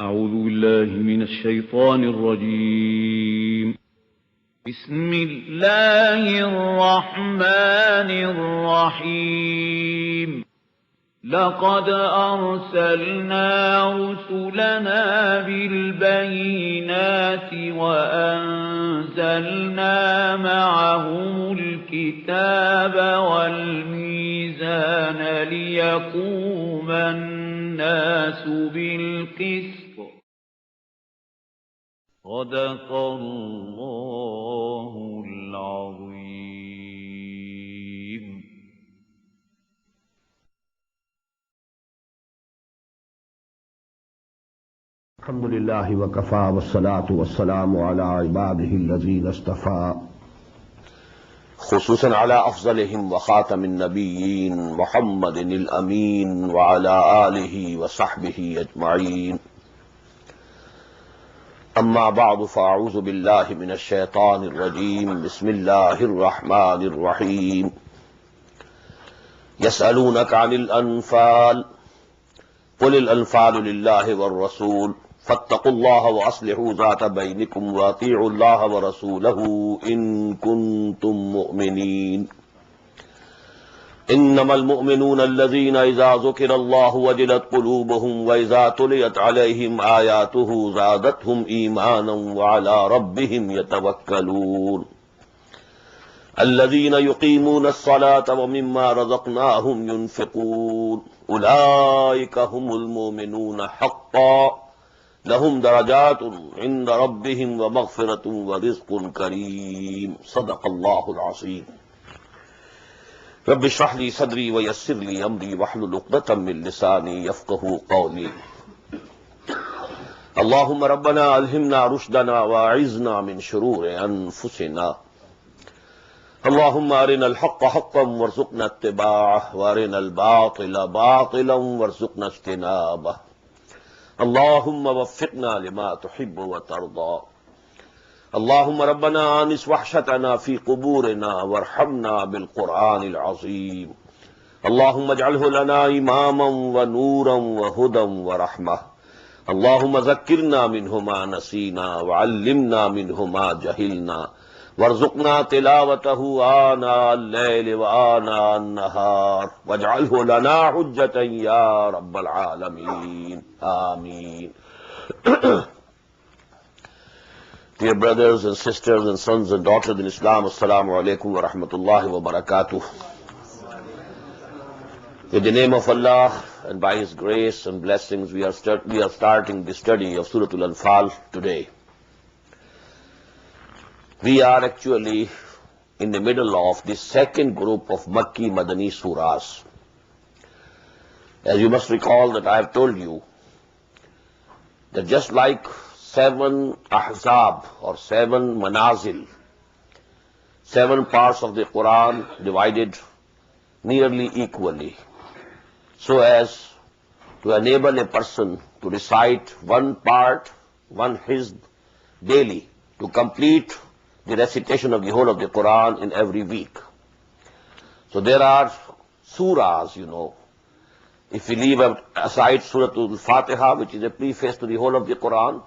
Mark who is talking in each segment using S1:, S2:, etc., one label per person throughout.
S1: أعوذ بالله من الشيطان الرجيم. بسم الله الرحمن الرحيم. لقد أرسلنا رسلنا بالبينات وأنزلنا معهم الكتاب والميزان ليقوم الناس بالقسط. صدق الله العظيم.
S2: الحمد لله وكفى والصلاة والسلام على عباده الذين اصطفى خصوصا على أفضلهم وخاتم النبيين محمد الأمين وعلى آله وصحبه أجمعين. أما بعد فأعوذ بالله من الشيطان الرجيم. بسم الله الرحمن الرحيم. يسألونك عن الأنفال قل الأنفال لله والرسول فاتقوا الله وأصلحوا ذات بينكم وأطيعوا الله ورسوله إن كنتم مؤمنين. إنما المؤمنون الذين إذا ذكر الله وجلت قلوبهم وإذا تليت عليهم آياته زادتهم إيمانا وعلى ربهم يتوكلون. الذين يقيمون الصلاة ومما رزقناهم ينفقون أولئك هم المؤمنون حقا لهم درجات عند ربهم ومغفرة ورزق كريم. صدق الله العظيم. رب اشرح لي صدري ويسر لي أمري واحلل عقدة من لساني يفقهوا قولي. اللهم ربنا ألهمنا رشدنا وأعذنا من شرور أنفسنا. اللهم أرنا الحق حقا وارزقنا اتباعه وأرنا الباطل باطلا وارزقنا اجتنابه. اللهم وفقنا لما تحب وترضى. اللهم ربنا آنس وحشتنا في قبورنا وارحمنا بالقرآن العظيم. اللهم اجعله لنا إماما ونورا وهدى ورحمة. اللهم ذكرنا منه ما نسينا وعلمنا منه ما جهلنا وارزقنا تلاوته آناء الليل وآناء النهار واجعله لنا حجة يا رب العالمين. آمين. Dear brothers and sisters and sons and daughters in Islam, Assalamu alaikum wa rahmatullahi wa barakatuh. In the name of Allah and by His grace and blessings, we are starting the study of Surah Al-Anfal today. We are actually in the middle of the second group of Makki Madani surahs. As you must recall that I have told you that just like 7 ahzab or 7 manazil, 7 parts of the Quran divided nearly equally, so as to enable a person to recite 1 part, 1 hizb daily, to complete the recitation of the whole of the Quran in every week. So there are surahs, If we leave aside Surah Al-Fatiha, which is a preface to the whole of the Quran,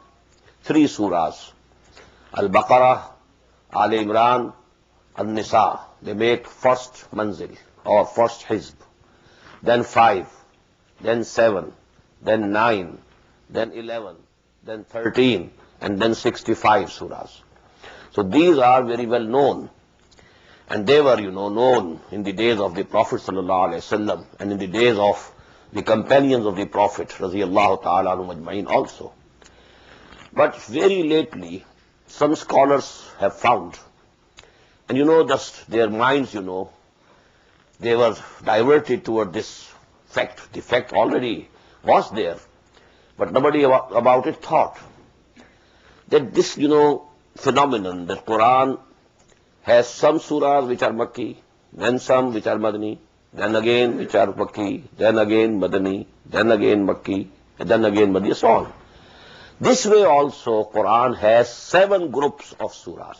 S2: 3 surahs, Al-Baqarah, Al-Imran, Al-Nisa, they make first manzil or first hizb, then 5, then 7, then 9, then 11, then 13, and then 65 surahs. So these are very well known, and they were, known in the days of the Prophet ﷺ and in the days of the companions of the Prophet radiyallahu ta'ala anhum ajma'in also. But very lately, some scholars have found, and just their minds, they were diverted toward this fact. The fact already was there, but nobody about it thought that this, phenomenon that Quran has some surahs which are Makki, then some which are Madani, then again which are Makki, then again Madani, then again Makki, and then again Madani, so on. This way also Quran has 7 groups of surahs.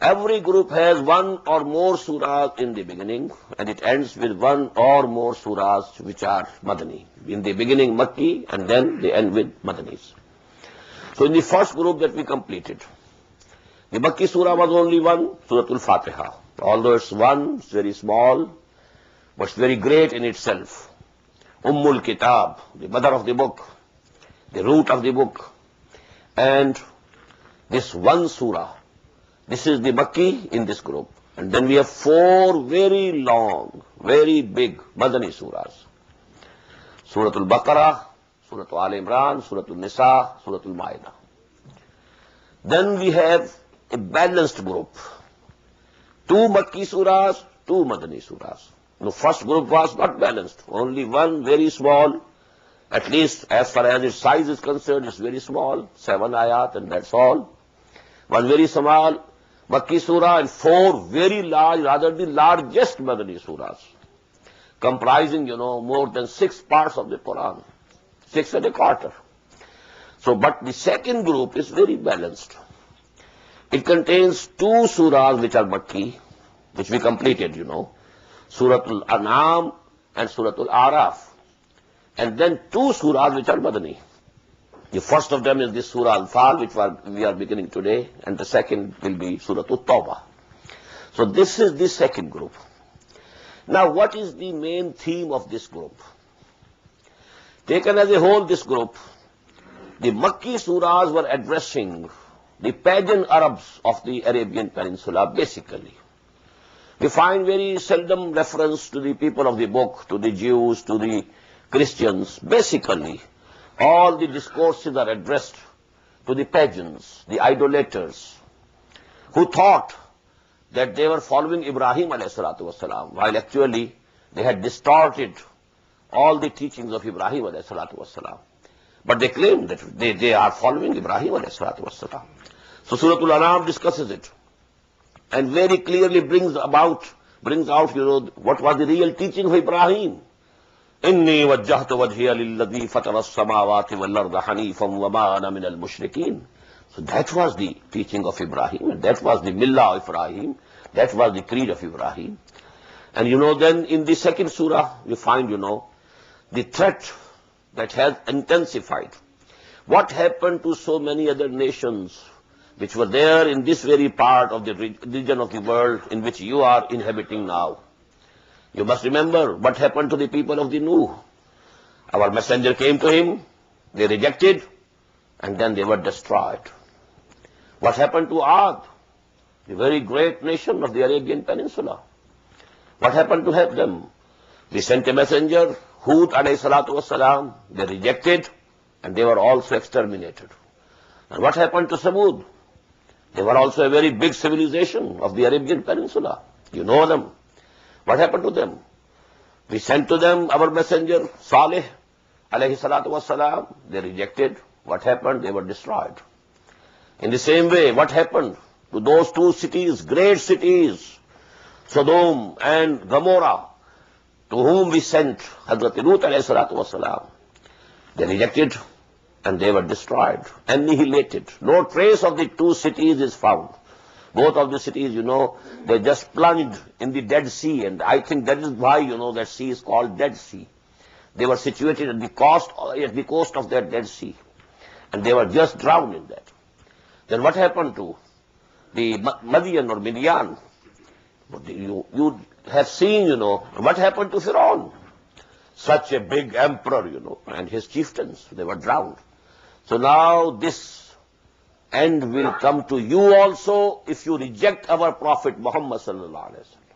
S2: Every group has one or more surahs in the beginning, and it ends with one or more surahs which are Madani. In the beginning Makki, and then they end with Madanis. So in the first group that we completed, the Makki surah was only one, Suratul Fatiha. Although it's one, it's very small, but it's very great in itself. Ummul Kitab, the mother of the book, the root of the book. And this one surah, this is the Makki in this group. And then we have four very long, very big Madani surahs. Suratul Baqarah, Suratul Al Imran, Suratul Nisa, Suratul Ma'idah. Then we have a balanced group. Two Makki surahs, two Madani surahs. The first group was not balanced. Only one very small, at least as far as its size is concerned, it's very small, 7 ayat and that's all. One very small Makki surah and four very large, rather the largest Madani surahs, comprising, more than 6 parts of the Quran, 6 and a quarter. So, but the second group is very balanced. It contains 2 surahs which are Makki, which we completed, Suratul An'am and Suratul Araf. And then 2 surahs which are Madani. The first of them is this Surah Al-Fal, which we are beginning today, and the second will be Suratul Tawbah. So this is the second group. Now what is the main theme of this group? Taken as a whole, this group, the Makki surahs were addressing the pagan Arabs of the Arabian Peninsula, basically. We find very seldom reference to the people of the book, to the Jews, to the Christians. Basically, all the discourses are addressed to the pagans, the idolaters, who thought that they were following Ibrahim ﷺ, while actually they had distorted all the teachings of Ibrahim ﷺ. But they claim that they are following Ibrahim ﷺ. So Suratul An'am discusses it and very clearly brings out, what was the real teaching of Ibrahim. Inni wajjahtu wajhiya lilladhi fatara as-samawati wal-arda hanifan wa ma ana min al-mushrikeen. So that was the teaching of Ibrahim, and that was the millah of Ibrahim, that was the creed of Ibrahim. And then in the second surah, we find, the threat that has intensified. What happened to so many other nations which were there in this very part of the region of the world in which you are inhabiting now? You must remember what happened to the people of the Nuh. Our messenger came to him, they rejected, and then they were destroyed. What happened to Ad, the very great nation of the Arabian Peninsula? What happened to them? We sent a messenger, Hud alayhi salatu wassalam, they rejected, and they were also exterminated. And what happened to Samud? They were also a very big civilization of the Arabian Peninsula. You know them. What happened to them? We sent to them our messenger, Salih alayhi salatu wassalam. They rejected. What happened? They were destroyed. In the same way, what happened to those 2 cities, great cities, Sodom and Gomorrah, to whom we sent Hazrat Lut alayhi salatu wassalam? They rejected and they were destroyed, annihilated. No trace of the 2 cities is found. Both of the cities, they just plunged in the Dead Sea, and I think that is why, that sea is called Dead Sea. They were situated at the coast of that Dead Sea, and they were just drowned in that. Then what happened to the Madian or Midian? You have seen, what happened to Pharaoh. Such a big emperor, and his chieftains, they were drowned. So now this end will come to you also if you reject our Prophet Muhammad sallallahu alaihi wasallam.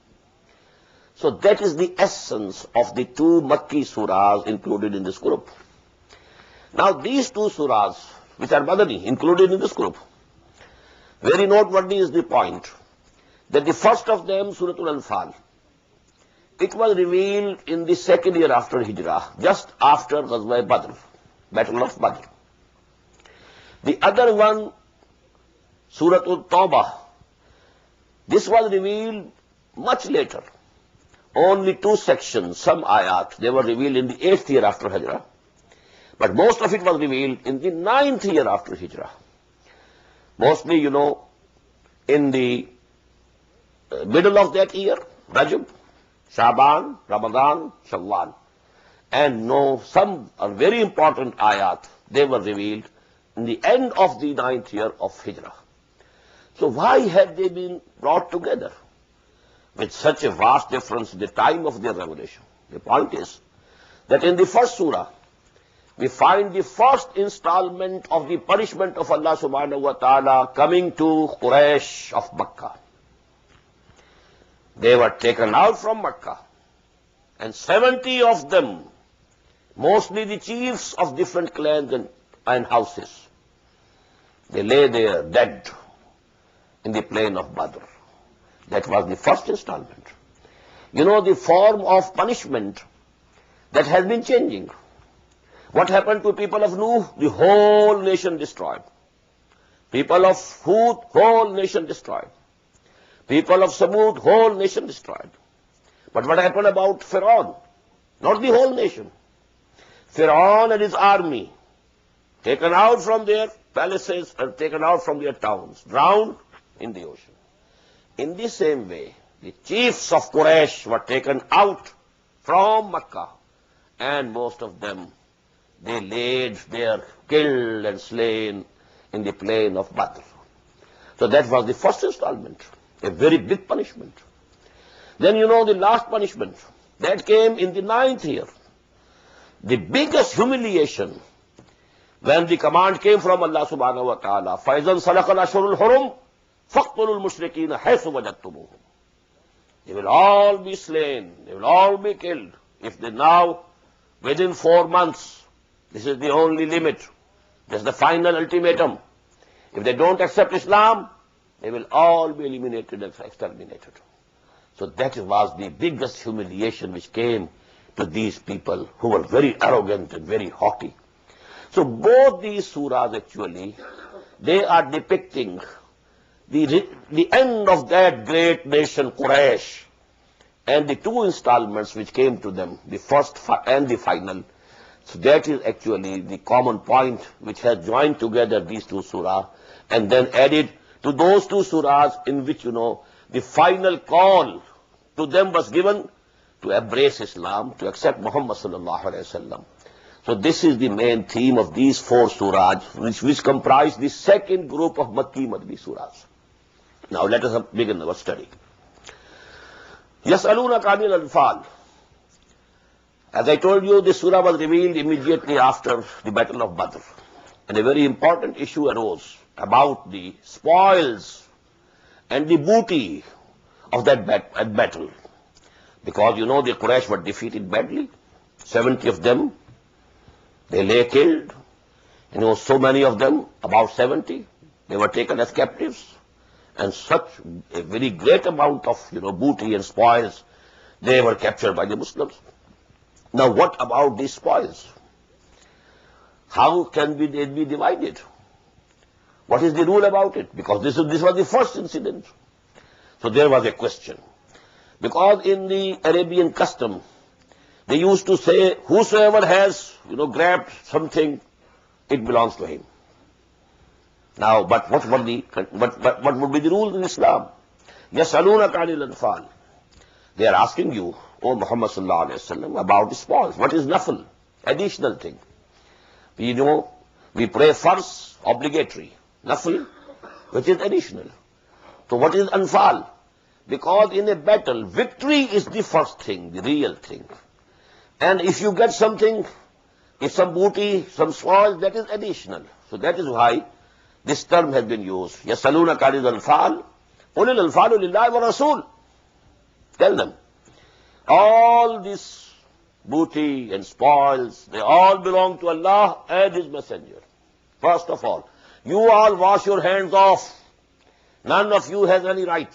S2: So that is the essence of the 2 Makki surahs included in this group. Now these 2 surahs, which are Madani, included in this group, very noteworthy is the point that the first of them, Suratul Anfal, it was revealed in the 2nd year after Hijrah, just after Ghazwa Badr, Battle of Badr. The other one, Suratul Tawbah, this was revealed much later. Only 2 sections, some ayat, they were revealed in the 8th year after Hijrah. But most of it was revealed in the 9th year after Hijrah. Mostly, in the middle of that year, Rajab, Shaban, Ramadan, Shawwal. And no, some are very important ayat, they were revealed in the end of the 9th year of Hijrah. So why have they been brought together with such a vast difference in the time of their revelation? The point is that in the first surah, we find the first installment of the punishment of Allah subhanahu wa ta'ala coming to Quraysh of Makkah. They were taken out from Makkah, and 70 of them, mostly the chiefs of different clans and houses, they lay there dead in the plain of Badr. That was the first installment. You know, the form of punishment that has been changing. What happened to people of Nuh? The whole nation destroyed. People of Hud, whole nation destroyed. People of Samud, whole nation destroyed. But what happened about Pharaoh? Not the whole nation. Pharaoh and his army, taken out from their palaces and taken out from their towns, drowned in the ocean. In the same way, the chiefs of Quraysh were taken out from Makkah, and most of them, they laid there, killed and slain in the plain of Badr. So that was the first installment, a very big punishment. Then you know the last punishment, that came in the 9th year. The biggest humiliation, when the command came from Allah subhanahu wa ta'ala, فَإِذَنْ سَلَقَ الْأَشْهُرُ الْحُرُمُ فَاقْتُلُوا الْمُشْرِكِينَ حَيْثُ وَجَدتُّمُوهُمْ. They will all be slain, they will all be killed. If they now, within 4 months, this is the only limit, this is the final ultimatum. If they don't accept Islam, they will all be eliminated and exterminated. So that was the biggest humiliation which came to these people who were very arrogant and very haughty. So both these surahs actually, they are depicting the end of that great nation Quraysh, and the two installments which came to them, the first and the final. So that is actually the common point which has joined together these two surahs and then added to those two surahs in which, you know, the final call to them was given to embrace Islam, to accept Muhammad sallallahu alaihi wasallam. So this is the main theme of these 4 surahs, which comprise the second group of Makki Madani surahs. Now let us begin our study. يَسْأَلُونَكَ عَنِ الْأَنْفَالِ. As I told you, this surah was revealed immediately after the Battle of Badr. And a very important issue arose about the spoils and the booty of that battle. Because, you know, the Quraysh were defeated badly. 70 of them, they lay killed. And there were so many of them, about 70, they were taken as captives. And such a very great amount of, you know, booty and spoils, they were captured by the Muslims. Now what about these spoils? How can they be divided? What is the rule about it? Because this was the first incident. So there was a question. Because in the Arabian custom, they used to say, whosoever has, you know, grabbed something, it belongs to him. Now, but what would be the rule in Islam? يَسْأَلُونَكَ عَنِ الْأَنْفَالِ. They are asking you, O Muhammad sallallahu alaihi wasallam, about the spoils. What is nafl? Additional thing. We know, we pray first, obligatory. Nafl, which is additional. So what is anfal? Because in a battle, victory is the first thing, the real thing. And if you get something, if some booty, some spoils, that is additional. So that is why this term has been used. يَسَلُونَ كَانِ الْأَنْفَالِ قُلِ الْأَنْفَالُ لِلَّهِ وَرَسُولِ. Tell them, all this booty and spoils, they all belong to Allah and His Messenger. First of all, you all wash your hands off. None of you has any right.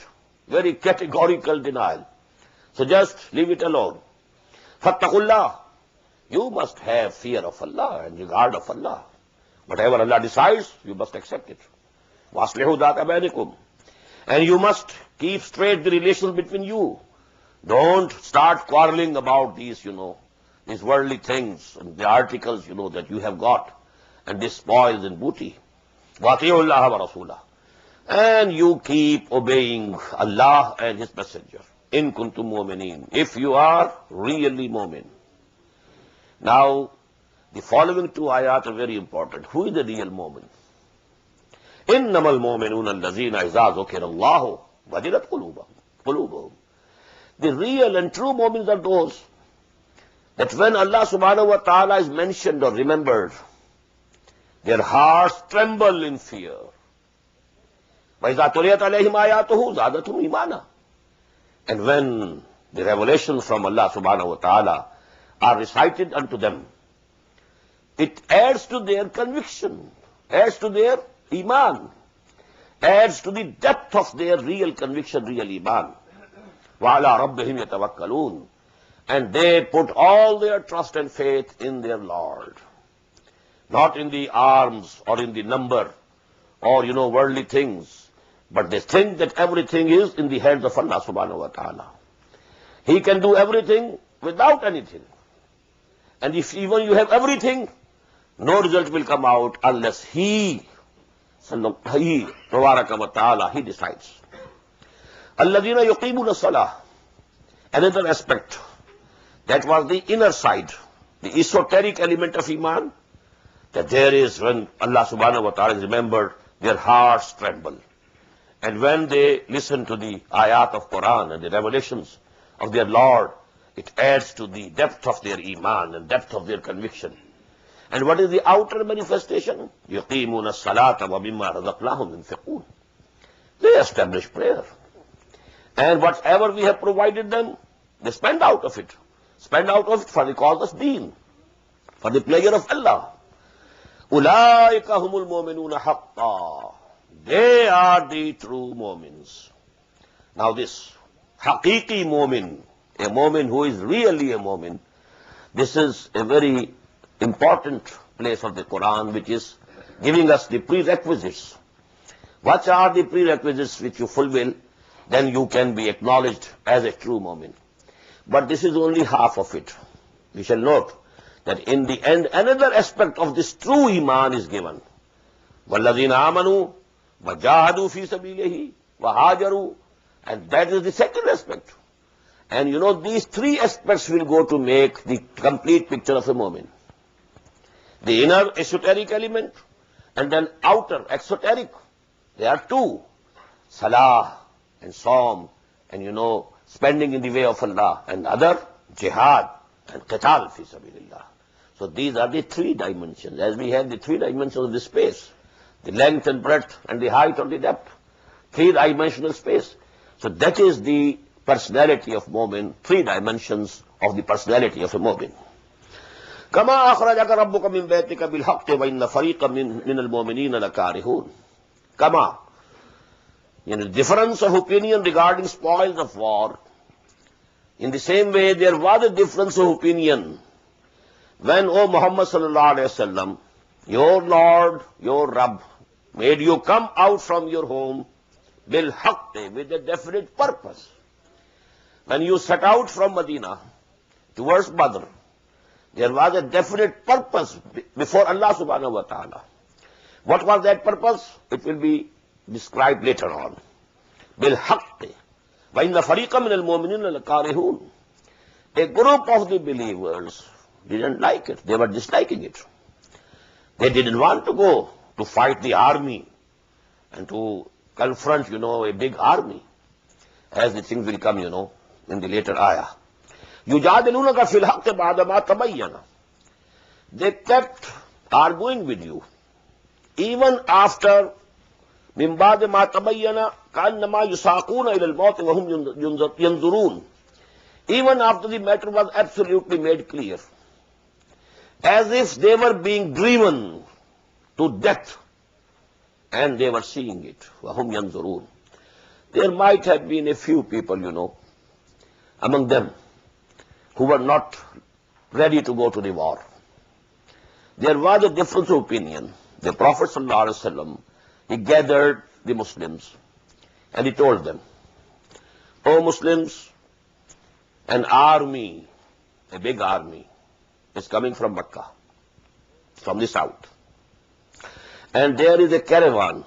S2: Very categorical denial. So just leave it alone. فَاتَّقُوا اللَّهِ. You must have fear of Allah and regard of Allah. Whatever Allah decides, you must accept it. وَأَصْلِحُوا ذَاتَ بَيْنِكُمْ. And you must keep straight the relations between you. Don't start quarreling about these, you know, these worldly things and the articles, you know, that you have got, and this spoils and booty. وَأَطِيعُوا اللَّهَ وَرَسُولَهُ. and you keep obeying Allah and His Messenger. In kuntum mu'minin, if you are really mu'min. Now, the following two ayat are very important. Who is the real mu'min? Innamal mu'minuna allazina iza zukira Allahu wajilat qulubuhum. The real and true mu'mins are those that when Allah subhanahu wa ta'ala is mentioned or remembered, their hearts tremble in fear. وَإِذَا تُلِيَتْ عَلَيْهِمْ آيَاتُهُ زَادَتْهُمْ إِيمَانًا. And when the revelations from Allah subhanahu wa ta'ala are recited unto them, it adds to their conviction, adds to their iman, adds to the depth of their real conviction, real iman. وَعَلَىٰ رَبِّهِمْ يَتَوَكَّلُونَ. And they put all their trust and faith in their Lord. Not in the arms or in the number or, worldly things. But they think that everything is in the hands of Allah subhanahu wa ta'ala. He can do everything without anything. And if even you have everything, no result will come out unless He tabaraka wa ta'ala, He decides. Alladhina yuqimuna salah. Another aspect. That was the inner side, the esoteric element of iman. That there is, when Allah subhanahu wa ta'ala is remembered, their hearts tremble. And when they listen to the ayat of Quran and the revelations of their Lord, it adds to the depth of their iman and depth of their conviction. And what is the outer manifestation? يُقِيمُونَ الصَّلَاةَ وَمِمَّا رَزَقْنَاهُمْ يُنْفِقُونَ. They establish prayer. And whatever we have provided them, they spend out of it. Spend out of it for the cause of deen, for the pleasure of Allah. أُولَٰئِكَ هُمُ الْمُؤْمِنُونَ حَقًّا. They are the true mu'mins. Now this haqiqi mu'min, a mu'min who is really a mu'min, this is a very important place of the Quran which is giving us the prerequisites. What are the prerequisites which you fulfill? Then you can be acknowledged as a true mu'min. But this is only half of it. We shall note that in the end another aspect of this true iman is given. وَالَّذِينَ آمَنُوا وَجَاهَدُوا فِي سَبِيلِهِ وَهَاجَرُوا. And that is the second aspect. And these three aspects will go to make the complete picture of a mu'min. The inner esoteric element and then outer exoteric. There are two. Salah and Psalm and spending in the way of Allah, and other jihad and qital fi sabilillah. So these are the three dimensions. As we have the three dimensions of the space, the length and breadth and the height or the depth, three-dimensional space. So that is the personality of mu'min, three dimensions of the personality of a mu'min. كما أخرجك ربك من بيتك بالحق وإن فريقا من المؤمنين لكارهون. كما, difference of opinion regarding spoils of war. In the same way, there was a difference of opinion when, O Muhammad sallallahu alayhi wa sallam, your Lord, your Rabb, made you come out from your home bil haqq, with a definite purpose. When you set out from Medina towards Badr, there was a definite purpose before Allah subhanahu wa ta'ala. What was that purpose? It will be described later on. Bil haqq. وَإِنَّ فَرِيقًا مِنَ الْمُؤْمِنِينَ لَكَارِهُونَ. A group of the believers didn't like it. They were disliking it. They didn't want to go to fight the army and to confront, a big army, as the things will come, in the later ayah. يُجَادِلُونَكَ فِي الْحَقِّ بَعْدَمَا تَبَيَّنَ. They kept arguing with you, even after مِنْ بَعْدِ مَا تَبَيَّنَ كَأَنَّمَا يُسَاقُونَ إِلَى الْمَوْتِ وَهُمْ يَنْظُرُونَ. Even after the matter was absolutely made clear, as if they were being driven to death, and they were seeing it. وَهُمْ يَنْظُرُونَ. There might have been a few people, among them, who were not ready to go to the war. There was a difference of opinion. The Prophet ﷺ, he gathered the Muslims and he told them, O Muslims, an army, a big army, is coming from Mecca, from the south. And there is a caravan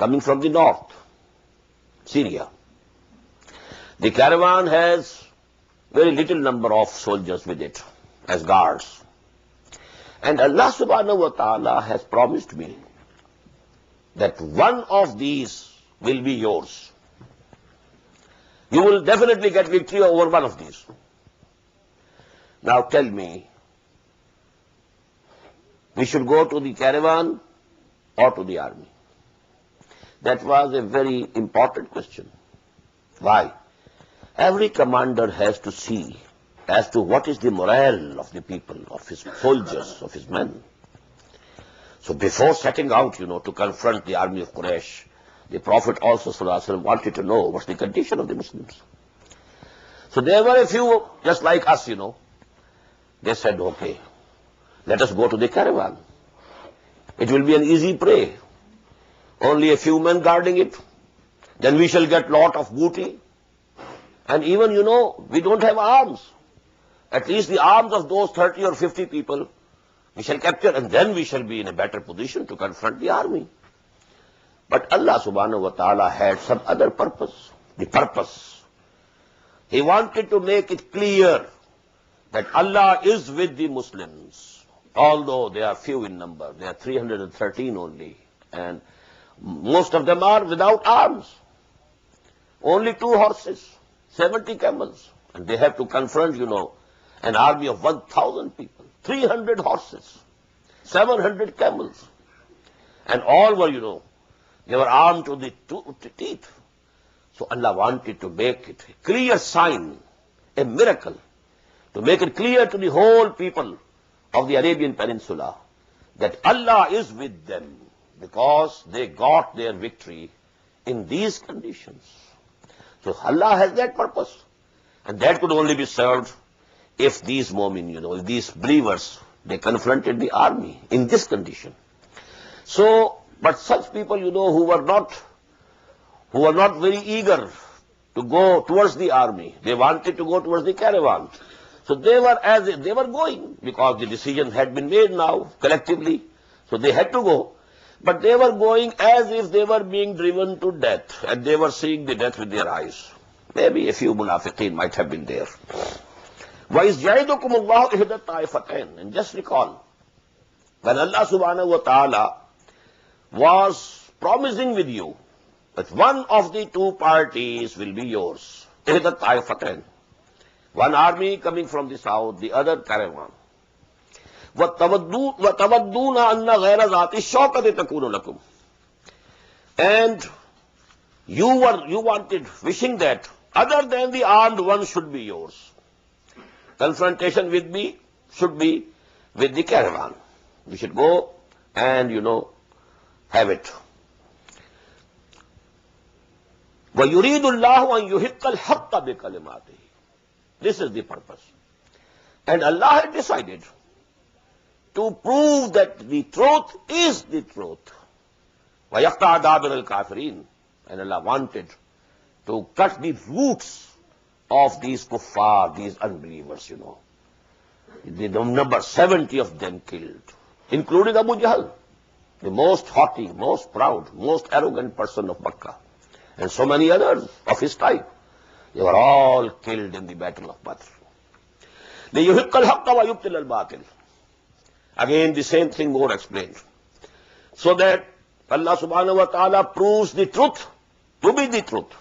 S2: coming from the north, Syria. The caravan has very little number of soldiers with it as guards. And Allah subhanahu wa ta'ala has promised me that one of these will be yours. You will definitely get victory over one of these. Now tell me, we should go to the caravan or to the army? That was a very important question. Why? Every commander has to see as to what is the morale of the people, of his soldiers, of his men. So before setting out, to confront the army of Quraysh, the Prophet also ﷺ wanted to know what's the condition of the Muslims. So there were a few, just like us, They said, okay, let us go to the caravan. It will be an easy prey. Only a few men guarding it. Then we shall get lot of booty. And even, we don't have arms. At least the arms of those 30 or 50 people we shall capture, and then we shall be in a better position to confront the army. But Allah subhanahu wa ta'ala had some other purpose. The purpose. He wanted to make it clear that Allah is with the Muslims. Although they are few in number, they are 313 only. And most of them are without arms. Only 2 horses, 70 camels. And they have to confront, an army of 1,000 people, 300 horses, 700 camels. And all were, they were armed to the teeth. So Allah wanted to make it a clear sign, a miracle, to make it clear to the whole people of the Arabian Peninsula that Allah is with them because they got their victory in these conditions. So Allah has that purpose. And that could only be served if these mu'min, if these believers, they confronted the army in this condition. So, but such people, who were not very eager to go towards the army, they wanted to go towards the caravan. So they were going because the decision had been made now collectively. So they had to go. But they were going as if they were being driven to death, and they were seeing the death with their eyes. Maybe a few munafiqeen might have been there. وَإِذْ يَعِدُكُمُ اللَّهُ إِحْدَى الطَّائِفَتَيْنِ. And just recall, when Allah subhanahu wa ta'ala was promising with you that one of the 2 parties will be yours. إِحْدَى الطَّائِفَتَيْنِ. One army coming from the south, the other caravan. وَتَوَدُّونَ أَنَّ غَيْرَ ذَاتِ الشَّوْكَةِ تَكُونُ لَكُمْ. And you wanted, wishing that other than the armed one should be yours. Confrontation with me should be with the caravan. We should go and, have it. وَيُرِيدُ اللَّهُ أَن يُحِقَّ الْحَقَّ بِكَلِمَاتِهِ. This is the purpose. And Allah had decided to prove that the truth is the truth. وَيَقْطَعَ دَابِرَ الْكَافِرِينَ. And Allah wanted to cut the roots of these kuffar, these unbelievers, The number 70 of them killed, including Abu Jahl, the most haughty, most proud, most arrogant person of Makkah, and so many others of his type. They were all killed in the battle of Badr. لِيُحِقَّ الْحَقَّ وَيُبْطِلَ الْبَاطِلَ. Again, the same thing more explained. So that Allah subhanahu wa ta'ala proves the truth to be the truth,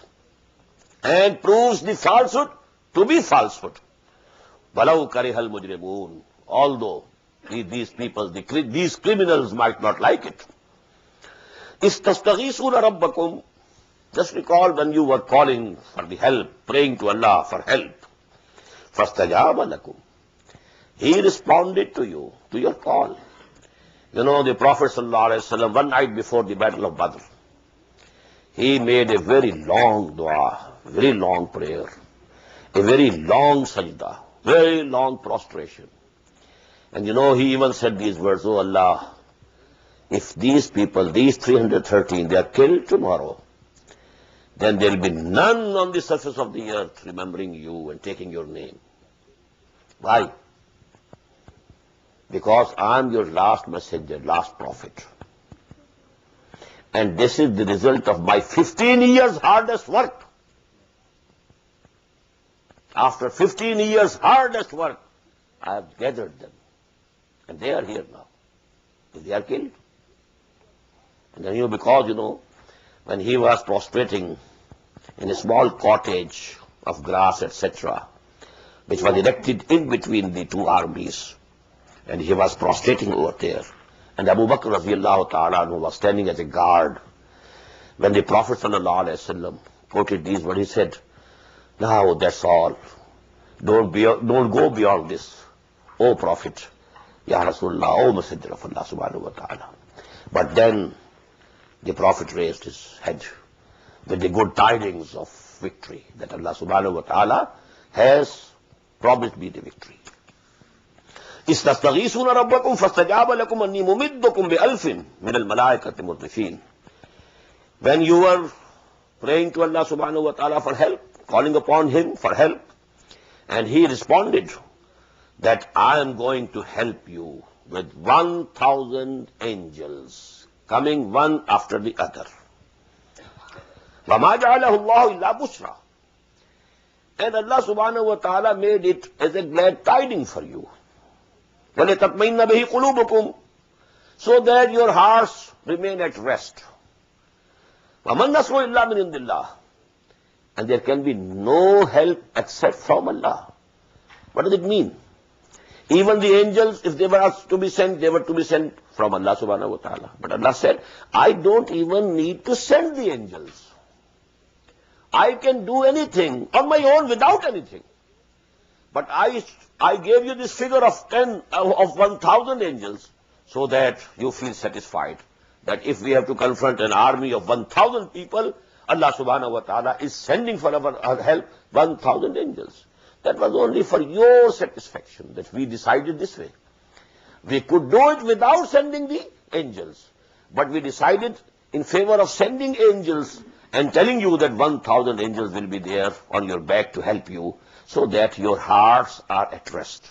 S2: and proves the falsehood to be falsehood. وَلَوْ كَرِهَ الْمُجْرِمُونَ. Although these people, these criminals might not like it. إِسْتَسْتَغِيثُونَ رَبَّكُمْ. Just recall when you were calling for the help, praying to Allah for help. فَاسْتَجَابَ لَكُمْ. He responded to you, to your call. The Prophet ﷺ, one night before the battle of Badr, he made a very long dua, very long prayer, a very long sajda, very long prostration. And he even said these words, "Oh Allah, if these people, these 313, they are killed tomorrow, then there will be none on the surface of the earth remembering you and taking your name." Why? Because I am your last messenger, last prophet. And this is the result of my 15 years hardest work. After 15 years hardest work, I have gathered them. And they are here now. They are killed. And then, because, when he was prostrating in a small cottage of grass, etc., which was erected in between the two armies, and he was prostrating over there, and Abu Bakr radiallahu ta'ala was standing as a guard. When the Prophet sallallahu alaihi wasallam quoted these words, he said, "Now that's all. Don't go beyond this, O Prophet, Ya Rasulullah, O Messenger of Allah subhanahu wa ta'ala." But then the Prophet raised his head with the good tidings of victory, that Allah subhanahu wa ta'ala has promised me the victory. إِسْتَسْتَغِيثُونَ رَبَّكُمْ فَاسْتَجَابَ لَكُمْ أَنِّي مُمِدُّكُمْ بِأَلْفٍ مِنَ الْمَلَائِكَةِ مُرْدِفِينَ. When you were praying to Allah subhanahu wa ta'ala for help, calling upon Him for help, and He responded that I am going to help you with 1,000 angels, coming one after the other. وَمَا جَعَلَهُ اللَّهُ إِلَّا بُشْرًا. And Allah subhanahu wa ta'ala made it as a glad tidings for you. وَلِتَطْمَئِنَّ بِهِ قُلُوبُكُمْ, so that your hearts remain at rest. وَمَن نَصْرُ إِلَّا مِنْ عِنْدِ اللَّهِ. And there can be no help except from Allah. What does it mean? Even the angels, if they were asked to be sent, they were to be sent from Allah subhanahu wa ta'ala. But Allah said, I don't even need to send the angels. I can do anything on my own without anything. But I gave you this figure of 1,000 angels so that you feel satisfied that if we have to confront an army of 1,000 people, Allah subhanahu wa ta'ala is sending for our help 1,000 angels. That was only for your satisfaction that we decided this way. We could do it without sending the angels, but we decided in favor of sending angels and telling you that 1,000 angels will be there on your back to help you, so that your hearts are at rest.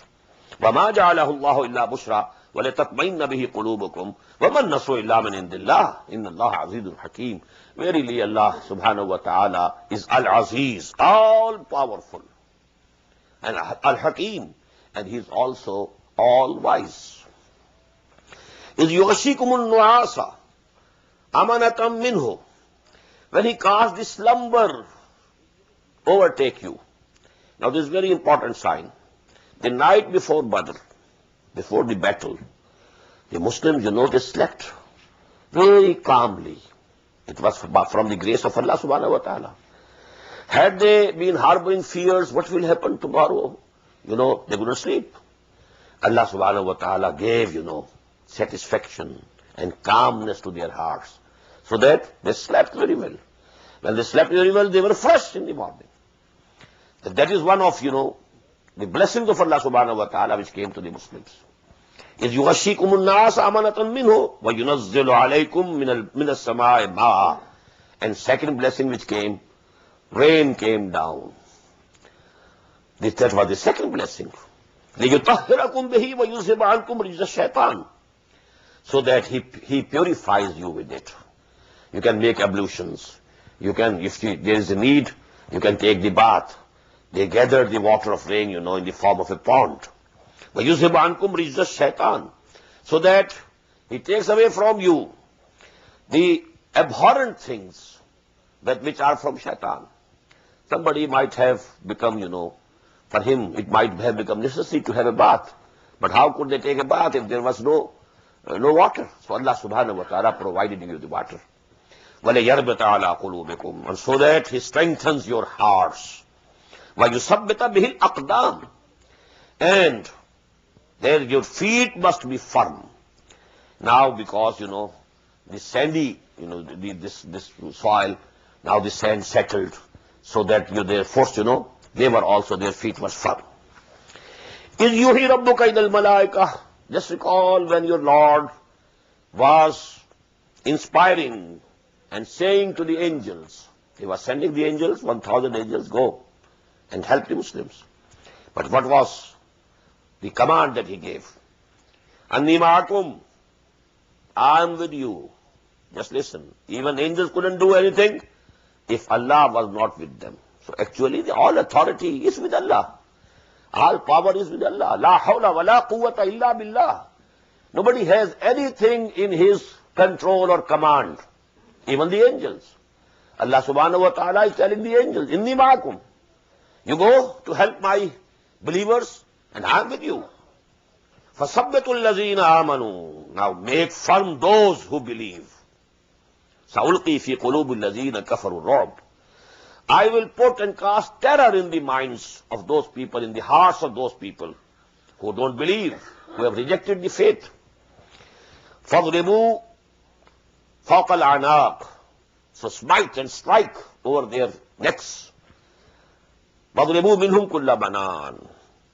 S2: وَمَا جَعَلَهُ اللَّهُ إِلَّا بُشْرًا وَلِتَطْمَئِنَّ بِهِ قُلُوبُكُمْ وَمَن نَصْرُ إِلَّا مِنْ عِنْدِ اللَّهِ إِنَّ اللَّهَ عَزِيزٌ حَكِيمٌ. Verily Allah subhanahu wa ta'ala is Al-Aziz, all-powerful, and Al-Hakim, and He is also all-wise. إِذْ يُغَشِّيكُمُ النُّعَاسَ أَمَنَةً مِّنْهُ. When He caused the slumber overtake you. Now this is a very important sign. The night before Badr, before the battle, the Muslims, they slept very calmly. It was from the grace of Allah subhanahu wa ta'ala. Had they been harboring fears, what will happen tomorrow? They couldn't sleep. Allah subhanahu wa ta'ala gave, satisfaction and calmness to their hearts, so that they slept very well. When they slept very well, they were fresh in the morning. That is one of, the blessings of Allah subhanahu wa ta'ala which came to the Muslims. إِذْ يُغَشِّيكُمُ النَّاسَ أَمَنَةً مِّنْهُ وَيُنَزِّلُ عَلَيْكُم مِّنَ السَّمَاءِ مَاءً. And second blessing which came, rain came down. That was the second blessing. لِيُطَهِّرَكُم بِهِ وَيُذْهِبَ عَنْكُمْ رِجْزَ الشَّيْطَانِ. So that he purifies you with it. You can make ablutions. You can, if there is a need, you can take the bath. They gather the water of rain, in the form of a pond. وَيُذْهِبَ عَنْكُمْ رِجْزَ الشَّيْطَانِ. So that He takes away from you the abhorrent things which are from shaitan. Somebody might have become, for him it might have become necessary to have a bath. But how could they take a bath if there was no water? So Allah subhanahu wa ta'ala provided you the water. وَلَيَرْبِطَ عَلَىٰ قُلُوبِكُمْ. And so that He strengthens your hearts. وَيُثَبِّتَ بِهِ الْأَقْدَامِ. And there your feet must be firm. Now because, the sandy, this soil, now the sand settled, so that their force, they were also, their feet was firm. إِذْ يُوحِي رَبُّكَ إِلَى الْمَلَائِكَةِ. Just recall when your Lord was inspiring and saying to the angels, He was sending the angels, 1,000 angels, go and help the Muslims. But what was the command that He gave? أَنِّي مَعَكُمْ, I am with you. Just listen. Even angels couldn't do anything if Allah was not with them. So actually, all authority is with Allah. All power is with Allah. La hawla wa la quwwata illa billah. Nobody has anything in his control or command. Even the angels. Allah subhanahu wa ta'ala is telling the angels, Inni ma'akum. You go to help my believers and I am with you. فَثَبَّتُوا الَّذِينَ آمَنُوا. Now make firm those who believe. سَأُلْقِي فِي قُلُوبِ الَّذِينَ كَفَرُوا الرُّعْبَ. I will put and cast terror in the minds of those people, in the hearts of those people who don't believe, who have rejected the faith. فَضْرِبُوا فَوْقَ الْعَنَاقِ. So smite and strike over their necks. فَضْرِبُوا مِنْهُمْ كُلَّ بَنَانٍ.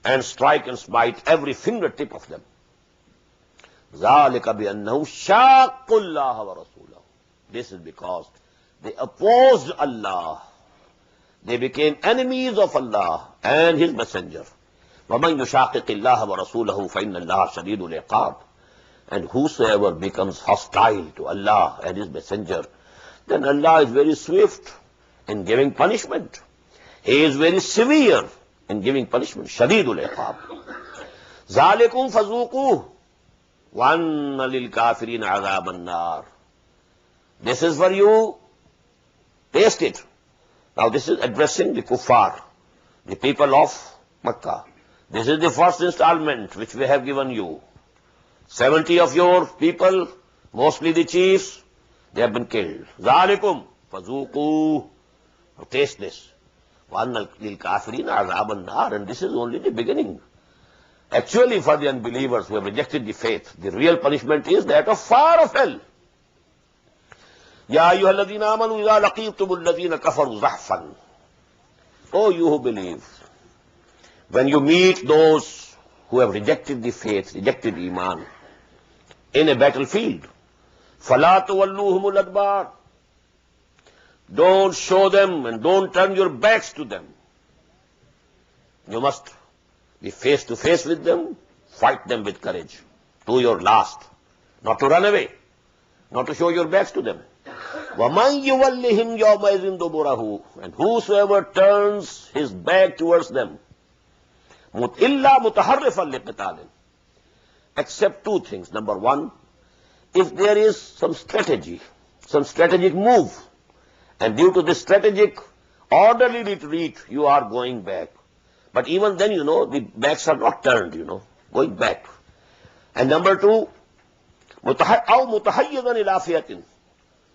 S2: And strike and smite every fingertip of them. ذَلِكَ بِأَنَّهُمْ شَاقُّوا اللَّهَ وَرَسُولَهُ. This is because they opposed Allah. They became enemies of Allah and His Messenger. وَمَنْ يُشَاقِقِ اللَّهَ وَرَسُولَهُ فَإِنَّ اللَّهَ شَدِيدُ الْعِقَابِ. And whosoever becomes hostile to Allah and His Messenger, then Allah is very swift in giving punishment. He is very severe in giving punishment. Shadidul iqab. Zalikum fazuquh wa anna lil kafirin azaban nar. This is for you. Taste it. Now this is addressing the kuffar, the people of Makkah. This is the first installment which we have given you. 70 of your people, mostly the chiefs, they have been killed. Zalikum fazuquh. Taste this. And this is only the beginning. Actually, for the unbelievers who have rejected the faith, the real punishment is that of fire of hell. Ya ayyuhalladhina amanu idha laqitumul ladhina kafaru zahfan. Oh, you who believe, when you meet those who have rejected the faith, rejected Iman, in a battlefield, fala tuwalluhumul adbar. Don't show them and don't turn your backs to them. You must be face to face with them, fight them with courage, do your last, not to run away, not to show your backs to them. وَمَنْ يُوَلِّهِمْ يَوْمَئِذٍ دُبُرَهُ. And whosoever turns his back towards them, إِلَّا مُتَحَرِّفًا لِقِتَالٍ. Except two things. Number one, if there is some strategy, some strategic move, and due to this strategic, orderly retreat, you are going back. But even then, the backs are not turned, going back. And number two, أَوْ مُتَحَيِّضًا إِلَى فِيَةٍ.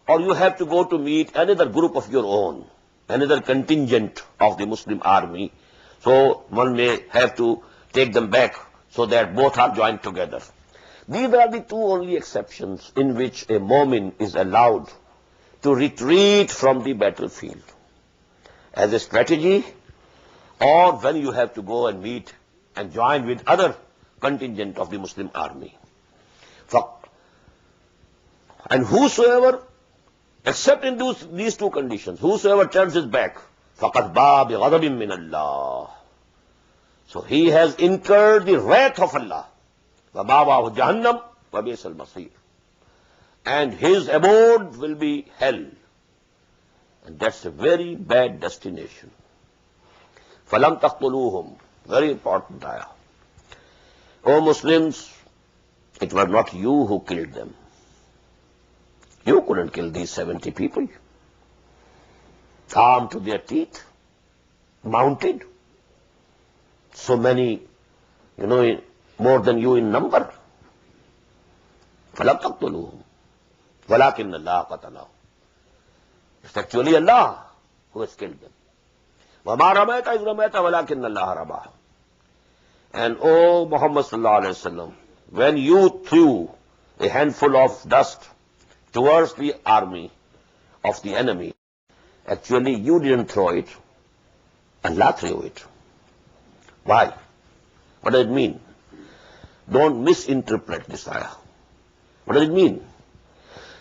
S2: Or you have to go to meet another group of your own, another contingent of the Muslim army. So one may have to take them back so that both are joined together. These are the two only exceptions in which a mu'min is allowed to retreat from the battlefield, as a strategy, or when you have to go and meet and join with other contingent of the Muslim army. And whosoever, except in these two conditions, whosoever turns his back, فَقَدْ بَا بِغَضَبٍ مِّنَ اللَّهِ. So he has incurred the wrath of Allah. وَمَأْوَاهُ جَهَنَّمُ وَبِئْسَ الْمَصِيرُ. And his abode will be hell. And that's a very bad destination. فَلَمْ تَقْتُلُوهُمْ. Very important ayah. O Muslims, it was not you who killed them. You couldn't kill these 70 people. Armed to their teeth, mounted. So many, more than you in number. فَلَمْ تَقْتُلُوهُمْ. وَلَكِنَّ اللَّهَ قَتَلَهُمْ. It's actually Allah who has killed them. وَمَا رَمَيْتَ إِذْ رَمَيْتَ وَلَكِنَّ اللَّهَ رَمَى. And O Muhammad sallallahu alayhi wa sallam, when you threw a handful of dust towards the army of the enemy, actually you didn't throw it, Allah threw it. Why? What does it mean? Don't misinterpret this ayah. What does it mean?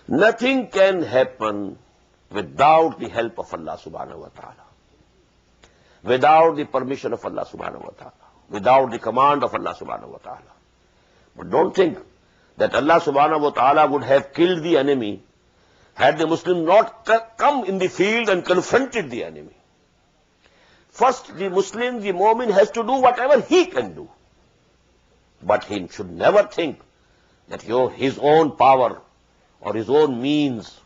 S2: Nothing can happen without the help of Allah subhanahu wa ta'ala, without the permission of Allah subhanahu wa ta'ala, without the command of Allah subhanahu wa ta'ala. But don't think that Allah subhanahu wa ta'ala would have killed the enemy had the Muslims not come in the field and confronted the enemy. First, the Muslim, the Mu'min has to do whatever he can do. But he should never think that his own power or his own means,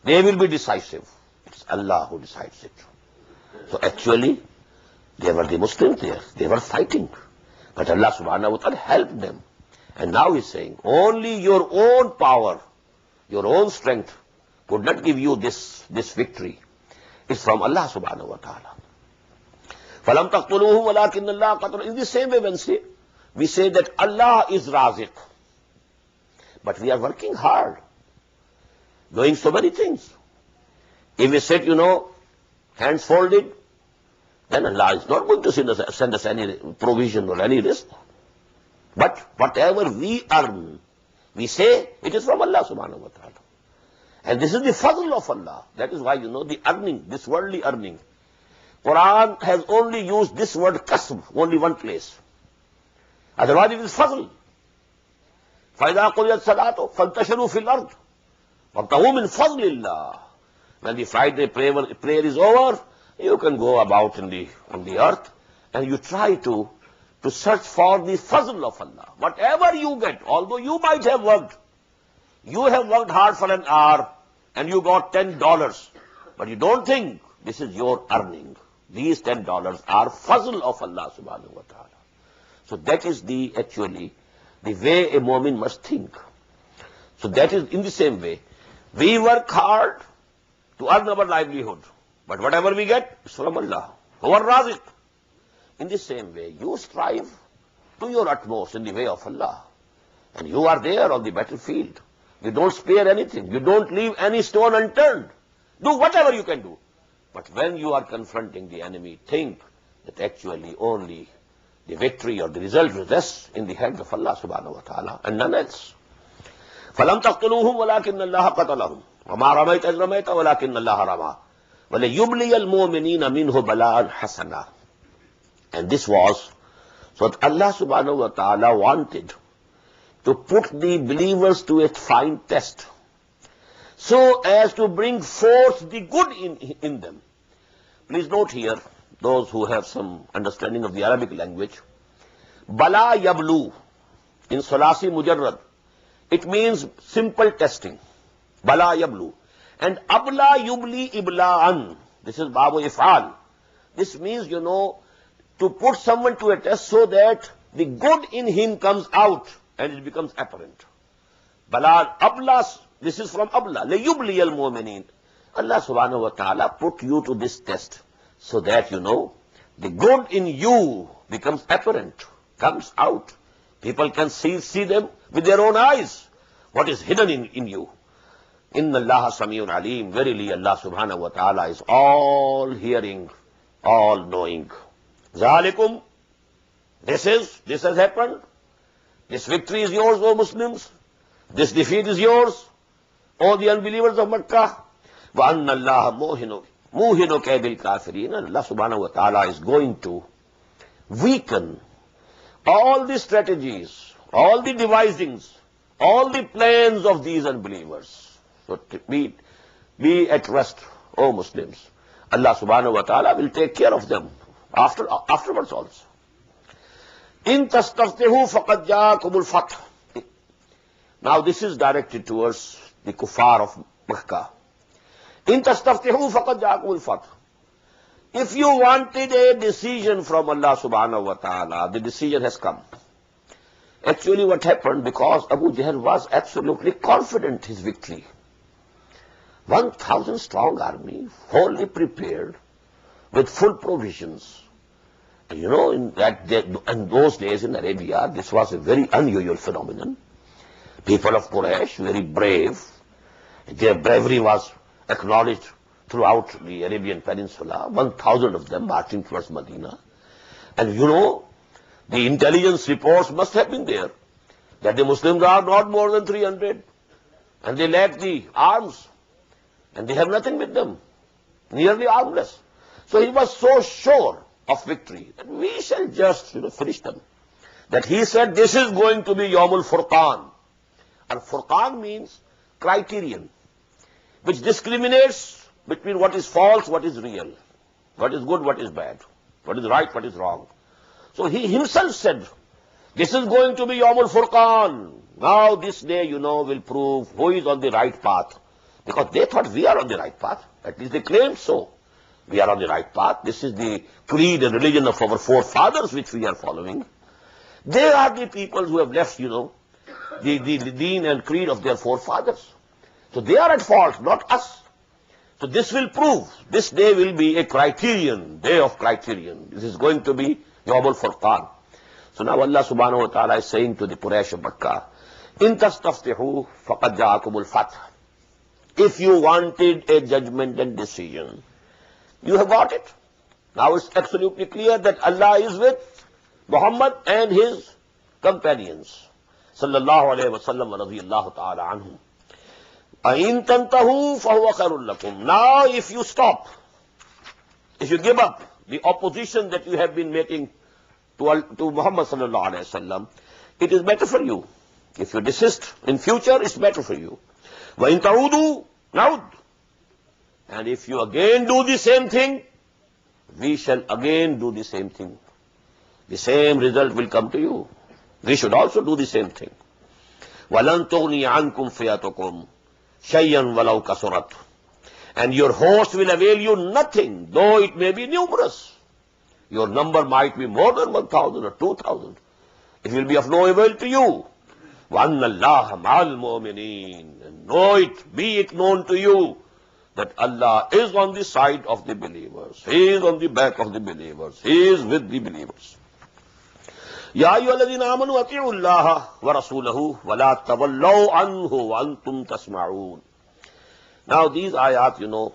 S2: they will be decisive. It's Allah who decides it. So actually, they were the Muslims there. They were fighting. But Allah subhanahu wa ta'ala helped them. And now he's saying, only your own power, your own strength could not give you this victory. It's from Allah subhanahu wa ta'ala. فَلَمْ تَقْتُلُوهُمْ وَلَكِنَّ اللَّهَ قَتَلَهُمْ. In the same way when we say that Allah is Raziq. But we are working hard, doing so many things. If we sit, hands folded, then Allah is not going to send us any provision or any risk. But whatever we earn, we say it is from Allah subhanahu wa ta'ala. And this is the fadl of Allah. That is why, the earning, this worldly earning. Quran has only used this word kasb, only one place. Otherwise it is fadl. فَإِذَا قُضِيَتْ الصَّلَاةُ فَانْتَشِرُوا فِي الْأَرْضِ وَابْتَغُوا مِنْ فَضْلِ اللَّهِ. When the Friday prayer is over, you can go about on the earth and you try to search for the fazl of Allah. Whatever you get, although you might have worked, you have worked hard for an hour and you got $10, but you don't think this is your earning. These $10 are fazl of Allah subhanahu wa ta'ala. So that is actually the way a mu'min must think. So that is in the same way. We work hard to earn our livelihood, but whatever we get is from Allah. Huwa Raziq. In the same way, you strive to your utmost in the way of Allah. And you are there on the battlefield. You don't spare anything. You don't leave any stone unturned. Do whatever you can do. But when you are confronting the enemy, think that actually only the victory or the result rests in the hands of Allah subhanahu wa ta'ala and none else. فَلَمْ تَقْتُلُوهُمْ وَلَكِنَّ اللَّهَ قَتَلَهُمْ وَمَا رَمَيْتَ إِذْ رَمَيْتَ وَلَكِنَّ اللَّهَ رَمَى وَلَيُبْلِيَ الْمُؤْمِنِينَ مِنْهُ بَلَاءً حَسَنًا. And this was so that Allah subhanahu wa ta'ala wanted to put the believers to a fine test, so as to bring forth the good in them. Please note here, those who have some understanding of the Arabic language, Bala Yablu in Salasi Mujarrad, it means simple testing. Bala Yablu. And Abla Yubli Ibla'an, this is Babu If'al. This means, to put someone to a test so that the good in him comes out and it becomes apparent. Bala Ablas, this is from Abla. Layubli al-mu'minin. Allah subhanahu wa ta'ala put you to this test so that, the good in you becomes apparent, comes out. People can see them with their own eyes. What is hidden in you? Inna Allah Samiyun Alim. Verily Allah subhanahu wa ta'ala is all hearing, all knowing. Zalikum. This has happened. This victory is yours, O Muslims. This defeat is yours, O the unbelievers of Makkah. Wa anna Allah muhinu kaydil kafirin. Allah subhanahu wa ta'ala is going to weaken all the strategies, all the devisings, all the plans of these unbelievers. So be at rest, O Muslims. Allah subhanahu wa ta'ala will take care of them afterwards also. In tastaftihu faqad ja'akumul fath. Now this is directed towards the kuffar of Makkah. In tastaftihu faqad ja'akumul fath. If you wanted a decision from Allah subhanahu wa ta'ala, the decision has come. Actually what happened, because Abu Jahl was absolutely confident his victory. 1,000 strong army, wholly prepared, with full provisions. In those days in Arabia, this was a very unusual phenomenon. People of Quraysh, very brave. Their bravery was acknowledged throughout the Arabian Peninsula. 1,000 of them marching towards Medina. And the intelligence reports must have been there that the Muslims are not more than 300. And they lack the arms. And they have nothing with them. Nearly armless. So he was so sure of victory that we shall just finish them. That he said this is going to be Yawmul Furqan. And Furqan means criterion. which discriminates between what is false, what is real, what is good, what is bad, what is right, what is wrong. So he himself said, this is going to be Yawmul Furqan. Now this day, will prove who is on the right path. Because they thought we are on the right path. At least they claimed so. We are on the right path. This is the creed and religion of our forefathers which we are following. They are the people who have left, the deen and creed of their forefathers. So they are at fault, not us. So this will prove, this day will be a criterion, day of criterion. This is going to be Yawmul Furqan. So now Allah subhanahu wa ta'ala is saying to the Quraysh of Makkah, In tastaftihu faqad ja'akumul fath. If you wanted a judgment and decision, you have got it. Now it's absolutely clear that Allah is with Muhammad and his companions. Sallallahu alayhi wa sallam wa radiyallahu ta'ala anhum. Ain tantahu fahuwa khairul lakum. Now if you stop, if you give up the opposition that you have been making to Muhammad sallallahu alayhi wa sallam, it is better for you. If you desist in future, it's better for you. Wa in ta'udu na'ud. And if you again do the same thing, we shall again do the same thing. The same result will come to you. We should also do the same thing. وَلَن تُغْنِيَ عَنْكُمْ فِيَتُكُمْ شَيْئًا وَلَوْ كَثُرَتْ. And your host will avail you nothing, though it may be numerous. Your number might be more than 1,000 or 2,000. It will be of no avail to you. وَأَنَّ اللَّهَ مَعَ الْمُؤْمِنِينَ. And know it, be it known to you, that Allah is on the side of the believers. He is on the back of the believers. He is with the believers. Ya ayyuhalladhina amanu ati'u Allah wa rasulahu wa la tawallaw anhu wa antum tasma'un. Now these ayat,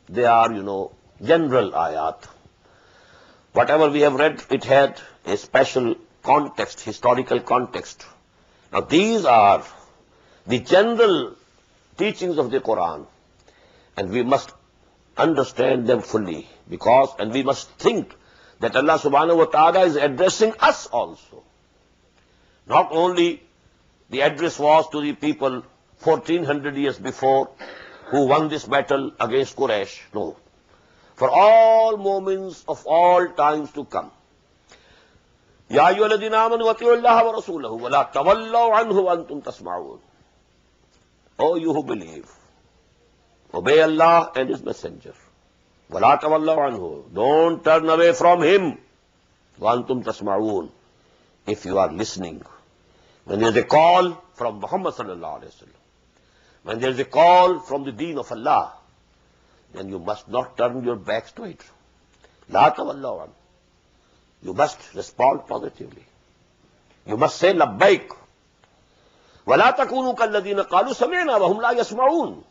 S2: they are, general ayat. Whatever we have read, it had a special context, historical context. Now these are the general teachings of the Quran. And we must understand them fully, and we must think that Allah subhanahu wa ta'ala is addressing us also. Not only the address was to the people 1400 years before who won this battle against Quraysh. No. For all moments of all times to come. Ya ayyuhalladhina amanu ati'u Allaha wa rasulahu wa la tawallaw anhu wa antum tasma'un. O you who believe, obey Allah and His Messenger. وَلَا تَوَلَّوْا عَنْهُ. Don't turn away from Him. وَأَنْتُمْ تَسْمَعُونَ. If you are listening, when there is a call from Muhammad sallallahu alayhi wa sallam, when there is a call from the deen of Allah, then you must not turn your backs to it. لَا تَوَلَّوْا عَنْهُ. You must respond positively. You must say لَبَّيْكَ. وَلَا تَكُونُوا كَالَّذِينَ قَالُوا سَمِعْنَا وَهُمْ لَا يَسْمَعُونَ.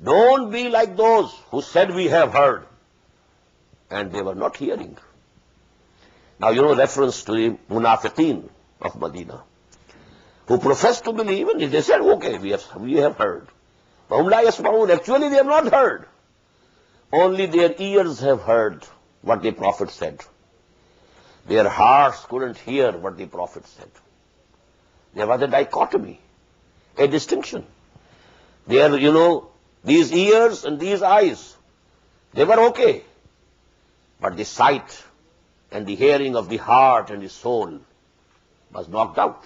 S2: Don't be like those who said we have heard, and they were not hearing. Now, reference to the munafiqeen of Medina, who professed to believe, and they said, okay, we have heard. وَهُمْ لَا يَسْمَعُونَ. Actually, they have not heard. Only their ears have heard what the Prophet said. Their hearts couldn't hear what the Prophet said. There was a dichotomy, a distinction. There, these ears and these eyes, they were okay. But the sight and the hearing of the heart and the soul was knocked out.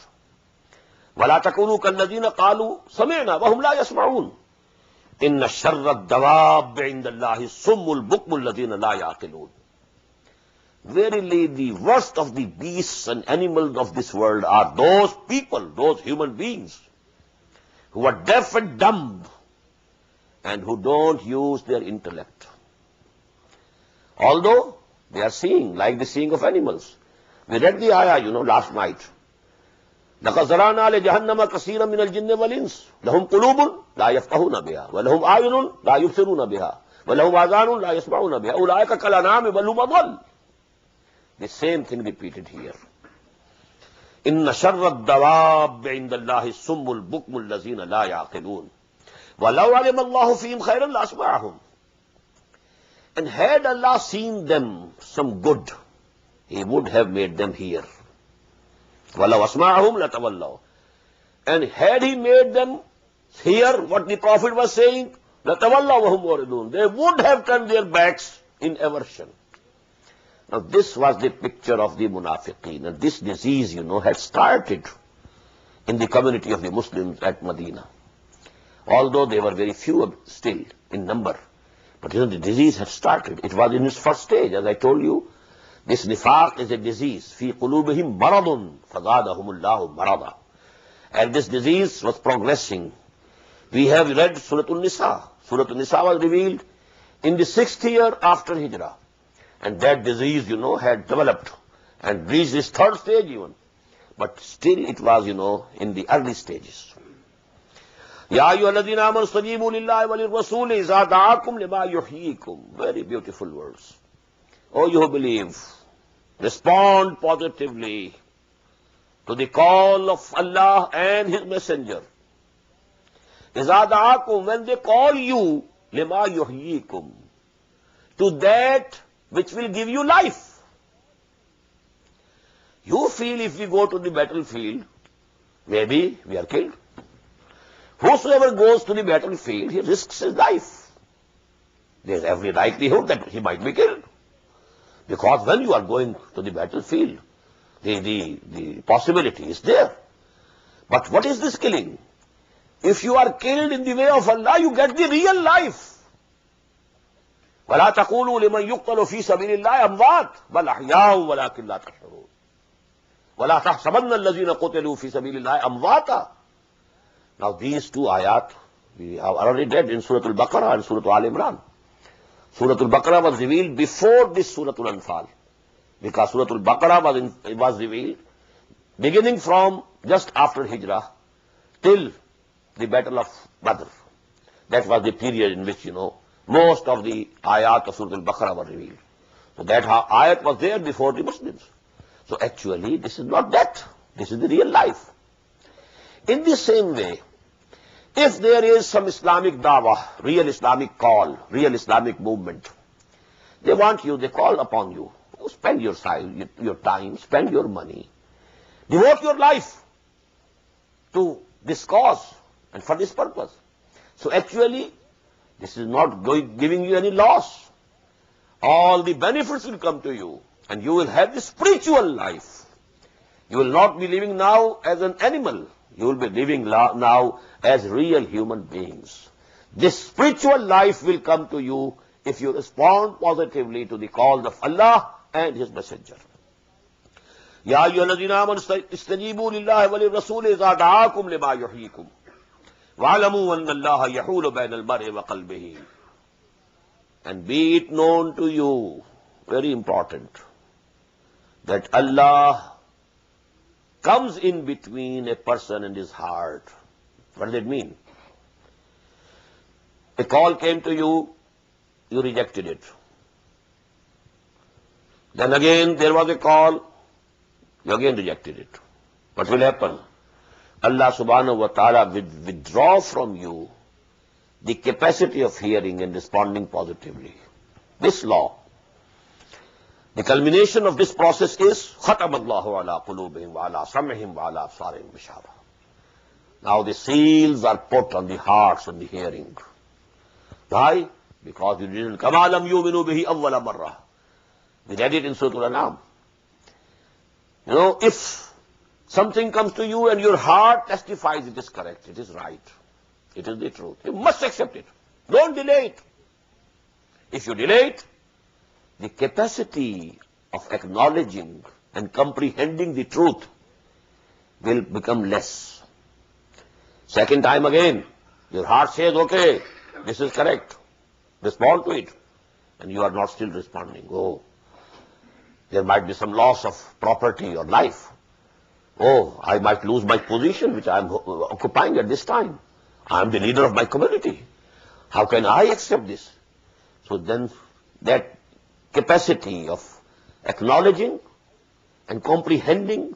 S2: وَلَا تَكُونُوا كَالَّذِينَ قَالُوا سَمِعْنَا وَهُمْ لَا يَسْمَعُونَ. إِنَّ الشَّرَّ الدَّوَابِّ عِندَ اللَّهِ الصُّمُّ الْبُكْمُ الَّذِينَ لَا يَعْقِلُونَ. Verily, the worst of the beasts and animals of this world are those people, those human beings, who are deaf and dumb, and who don't use their intellect. Although they are seeing, like the seeing of animals. We read the ayah, last night. لَقَدْ زَرَعْنَا لِجَهَنَّمَ كَثِيرًا مِنَ الْجِنِّ وَالْإِنسِ لَهُمْ قُلُوبٌ لَا يَفْقَهُونَ بِهَا وَلَهُمْ أَعْيُنٌ لَا يُبْصِرُونَ بِهَا وَلَهُمْ آذَانٌ لَا يَسْمَعُونَ بِهَا أُولَٰئِكَ كَالْأَنْعَامِ بَلْ هُمْ أَضَلُّ. The same thing repeated here. إِنَّ شَرَّ الدَّوَابِّ عِندَ اللَّهِ الصُّمُّ الْبُكْمُ الَّذِينَ لَا يَعْقِلُونَ. وَلَوْ عَلِمَ اللَّهُ فِيهِمْ خَيْرًا لَأَسْمَعَهُمْ. And had Allah seen them some good, He would have made them hear. وَلَوْ أَسْمَعَهُمْ لَتَوَلَّوْا. And had He made them Here, what the Prophet was saying, لَتَوَلَّوْا وَهُمْ مُعْرِضُونَ. They would have turned their backs in aversion. Now, this was the picture of the munafiqeen. And this disease, had started in the community of the Muslims at Medina. Although they were very few still in number. But the disease had started. It was in its first stage. As I told you, this nifaq is a disease. فِي قُلُوبِهِمْ مَرَضٌ فَزَادَهُمُ اللَّهُ مَرَضًا. And this disease was progressing. We have read Surah An-Nisa. Surah An-Nisa was revealed in the 6th year after Hijrah. And that disease, had developed and reached its third stage even. But still it was, in the early stages. Ya ayyuhalladhina amanu istajibu lillahi wa lirrasuli idha da'akum lima yuhyikum. Very beautiful words. Oh, you who believe, respond positively to the call of Allah and His Messenger. Idha da'akum, when they call you, lima yuhyikum, to that which will give you life. You feel if we go to the battlefield, maybe we are killed. Whosoever goes to the battlefield, he risks his life. There is every likelihood that he might be killed. Because when you are going to the battlefield, the possibility is there. But what is this killing? If you are killed in the way of Allah, you get the real life. وَلَا تَقُولُوا لِمَنْ يُقْتَلُ فِي سَبِيلِ اللَّهِ أَمْوَاتٌ بَلْ أَحْيَاءٌ وَلَكِنْ لَا تَشْعُرُونَ وَلَا تَحْسَبَنَّ الَّذِينَ قُتِلُوا فِي سَبِيلِ اللَّهِ أَمْوَاتًا. Now these two ayat we have already read in Surah Al-Baqarah and Surah Al-Imran. Surah Al-Baqarah was revealed before this Surah Al-Anfal, because Surah Al-Baqarah was revealed beginning from just after Hijrah till the Battle of Badr. That was the period in which, most of the ayat of Surah Al-Baqarah were revealed. So that ayat was there before the Muslims. So actually, this is not that. This is the real life. In the same way, if there is some Islamic dawah, real Islamic call, real Islamic movement, they want you, they call upon you. Spend your time, spend your money, devote your life to this cause and for this purpose. So actually, this is not giving you any loss. All the benefits will come to you, and you will have the spiritual life. You will not be living now as an animal. You will be living now as real human beings. This spiritual life will come to you if you respond positively to the calls of Allah and His Messenger. Ya ayyuhalladhina amanu istajibu lillahi wa lirrasuli idha da'akum lima yuhyikum wa'lamu anna Allaha yahulu bayna al-mar'i wa qalbihi. And be it known to you, very important, that Allah comes in between a person and his heart. What does it mean? A call came to you, you rejected it. Then again there was a call, you again rejected it. What will happen? Allah subhanahu wa ta'ala will withdraw from you the capacity of hearing and responding positively. This law, the culmination of this process is خَتَمَ اللَّهُ عَلَىٰ قُلُوبِهِمْ وَعَلَىٰ سَمْعِهِمْ وَعَلَىٰ أَبْصَارِهِمْ غِشَاوَةٌ. Now the seals are put on the hearts and the hearing. Why? Because you didn't كَمَا لَمْ يُؤْمِنُوا بِهِ أَوَّلَ مَرَّةٍ. We read it in Surah Al-An'am. If something comes to you and your heart testifies it is correct, it is right, it is the truth, you must accept it. Don't delay it. If you delay it, the capacity of acknowledging and comprehending the truth will become less. Second time again, your heart says, okay, this is correct. Respond to it. And you are not still responding. Oh, there might be some loss of property or life. Oh, I might lose my position which I am occupying at this time. I am the leader of my community. How can I accept this? So then that capacity of acknowledging and comprehending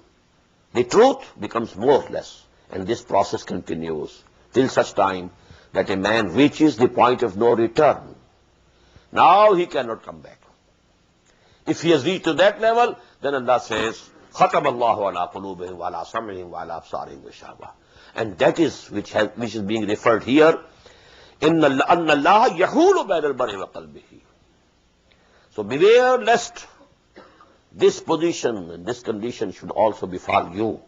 S2: the truth becomes more or less. And this process continues till such time that a man reaches the point of no return. Now he cannot come back. If he has reached to that level, then Allah says, خَتَمَ اللَّهُ عَلَىٰ قُلُوبِهِمْ وَعَلَىٰ سَمْعِهِمْ وَعَلَىٰ أَبْصَارِهِمْ غِشَاوَةٌ. And that is which is being referred here. إِنَّ اللَّهَ يَحُولُ بَيْنَ الْمَرْءِ وَقَلْبِهِ. So beware lest this position and this condition should also befall you.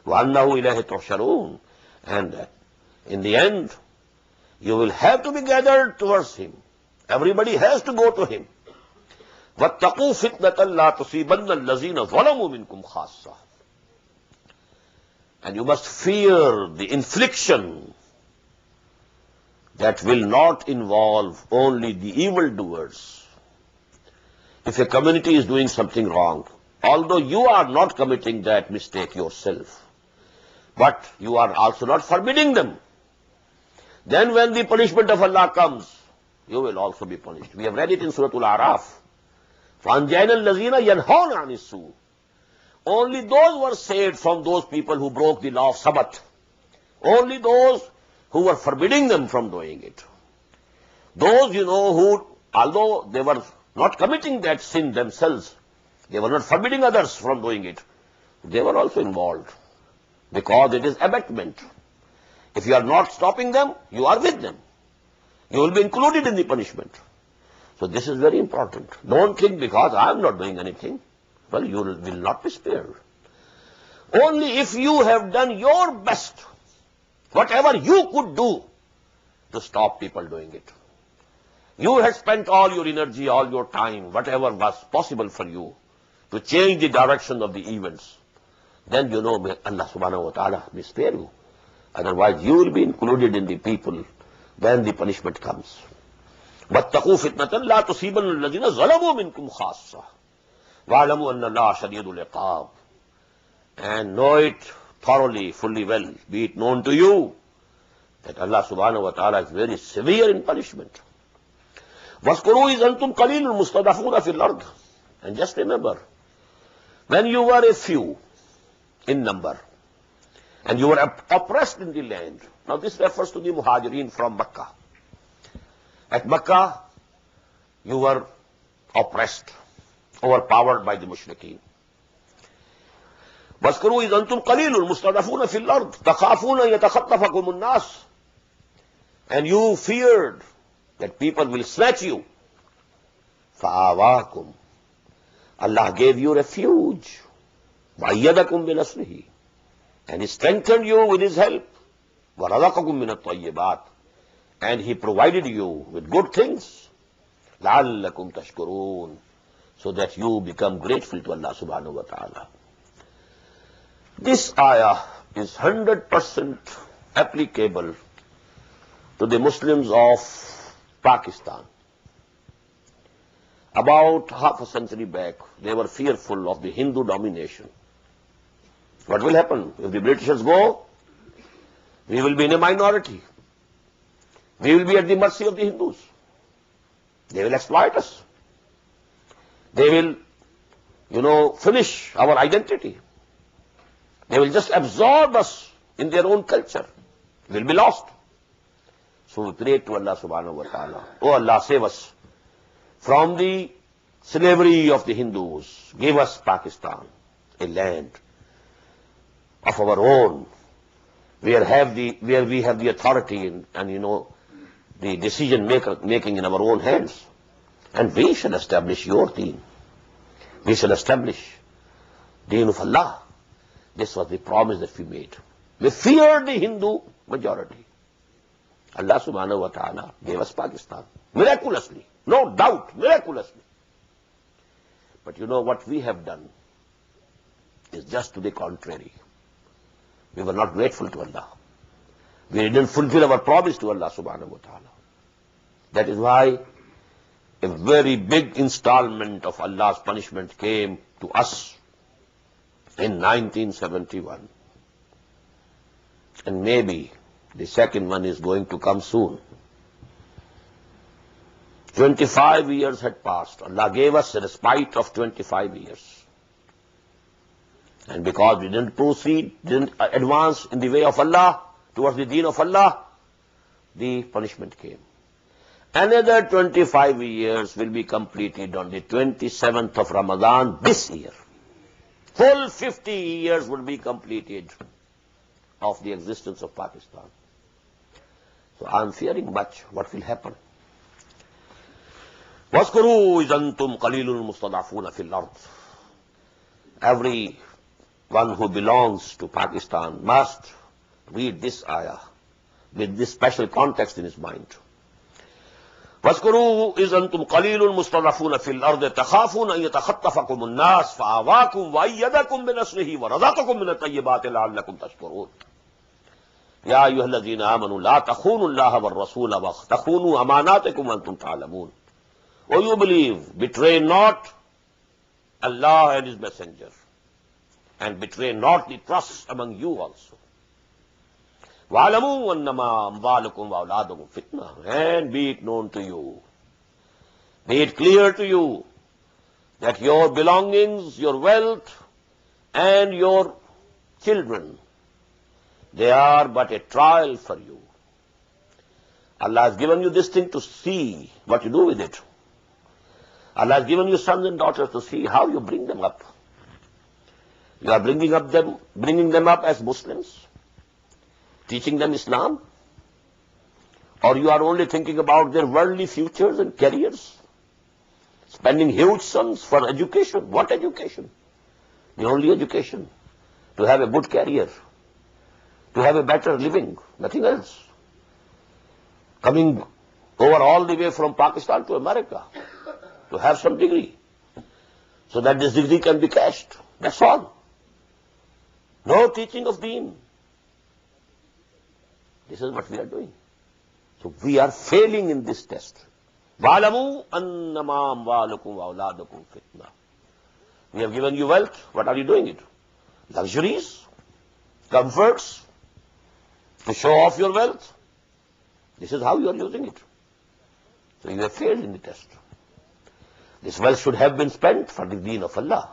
S2: وَأَنَّهُ إِلَيْهِ تُحْشَرُونَ. And in the end, you will have to be gathered towards him. Everybody has to go to him. وَاتَّقُوا فِتْنَةً لَا تُصِيبَنَّ الَّذِينَ ظَلَمُوا مِنْكُمْ خَاصَّةً. And you must fear the infliction that will not involve only the evildoers. If a community is doing something wrong, although you are not committing that mistake yourself, but you are also not forbidding them, then when the punishment of Allah comes, you will also be punished. We have read it in Surah Al-A'raf. فَأَنْجَيْنَا الَّذِينَ يَنْهَوْنَ عَنِ السُّوءِ. Only those were saved from those people who broke the law of Sabbath. Only those who were forbidding them from doing it. Those, who, although they were not committing that sin themselves, they were not forbidding others from doing it, they were also involved. Because it is abatement. If you are not stopping them, you are with them. You will be included in the punishment. So this is very important. Don't think because I am not doing anything, well, you will not be spared. Only if you have done your best, whatever you could do to stop people doing it. You had spent all your energy, all your time, whatever was possible for you to change the direction of the events. Then may Allah subhanahu wa ta'ala may spare you. Otherwise you will be included in the people when the punishment comes. وَاتَّقُوا فِتْنَةً لَا تُصِيبَنَّ الَّذِينَ ظَلَمُوا مِنْكُمْ خَاصَّةً وَاعْلَمُوا أَنَّ اللَّهَ شَدِيدُ الْعِقَابِ. And know it thoroughly, fully well, be it known to you, that Allah subhanahu wa ta'ala is very severe in punishment. وَاذْكُرُوا إِذْ أَنْتُمْ قَلِيلٌ مُسْتَضَعْفُونَ فِي الْأَرْضِ. And just remember, when you were a few in number, and you were oppressed in the land. Now this refers to the Muhajirin from Makkah. At Makkah, you were oppressed, overpowered by the Mushrikeen. وَاذْكُرُوا إِذْ أَنْتُمْ قَلِيلٌ مُسْتَضَعْفُونَ فِي الْأَرْضِ تَخَافُونَ يَتَخَطَّفَكُمُ النَّاسُ. And you feared that people will snatch you. فَآوَاكُمْ. Allah gave you refuge. وَأَيَّدَكُمْ بِنَصْرِهِ. And He strengthened you with His help. وَرَزَقَكُمْ مِنَ الطَّيِّبَاتِ. And He provided you with good things. لَعَلَّكُمْ تَشْكُرُونَ. So that you become grateful to Allah subhanahu wa ta'ala. This ayah is 100% applicable to the Muslims of Pakistan. About half a century back, they were fearful of the Hindu domination. What will happen? If the Britishers go, we will be in a minority. We will be at the mercy of the Hindus. They will exploit us. They will, finish our identity. They will just absorb us in their own culture. We will be lost. So we pray to Allah subhanahu wa ta'ala. Oh Allah, save us from the slavery of the Hindus. Give us Pakistan, a land of our own, where we have the authority and the decision making in our own hands. And we shall establish your deen. We shall establish deen of Allah. This was the promise that we made. We feared the Hindu majority. Allah subhanahu wa ta'ala gave us Pakistan. Miraculously. No doubt, miraculously. But what we have done is just to the contrary. We were not grateful to Allah. We didn't fulfill our promise to Allah subhanahu wa ta'ala. That is why a very big installment of Allah's punishment came to us in 1971. And maybe the second one is going to come soon. 25 years had passed. Allah gave us a respite of 25 years. And because we didn't proceed, didn't advance in the way of Allah, towards the deen of Allah, the punishment came. Another 25 years will be completed on the 27th of Ramadan this year. Full 50 years will be completed of the existence of Pakistan. So I'm fearing much what will happen. وَاذْكُرُوا إِذْ أَنْتُمْ قَلِيلٌ مُسْتَضْعَفُونَ فِي الْأَرْضِ. Everyone who belongs to Pakistan must read this ayah with this special context in his mind. وَاذْكُرُوا إِذْ أَنْتُمْ قَلِيلٌ مُسْتَضْعَفُونَ فِي الْأَرْضِ تَخَافُونَ أَنْ يَتَخَطَّفَكُمُ النَّاسُ فَآوَاكُمْ وَأَيَّدَكُمْ بِنَصْرِهِ وَرَزَقَكُمْ مِنَ الطَّيِّبَاتِ لَعَلَّكُمْ تَشْكُرُونَ. يَا أَيُّهَا الَّذِينَ آمَنُوا لَا تَخُونُوا اللَّهَ وَالرَّسُولَ وَتَخُونُوا أَمَانَاتِكُمْ وَأَنْتُمْ تَعْلَمُونَ. O you believe, betray not Allah and His Messenger, and betray not the trust among you also. وَعَلَمُوا أَنَّمَا أَمْوَالُكُمْ وَأَوْلَادُكُمْ فِتْنَةٌ. And be it known to you, be it clear to you, that your belongings, your wealth, and your children, they are but a trial for you. Allah has given you this thing to see what you do with it. Allah has given you sons and daughters to see how you bring them up. You are bringing them up as Muslims, teaching them Islam, or you are only thinking about their worldly futures and careers, spending huge sums for education. What education? The only education, to have a good career, to have a better living, nothing else. Coming over all the way from Pakistan to America to have some degree, so that this degree can be cashed. That's all. No teaching of deen. This is what we are doing. So we are failing in this test. وَعَلَمُوا أَنَّمَا أَمْوَالُكُمْ وَأَوْلَادُكُمْ فِتْنَةٌ. We have given you wealth. What are you doing it? Luxuries, comforts, to show off your wealth. This is how you are using it. So you have failed in the test. This wealth should have been spent for the deen of Allah,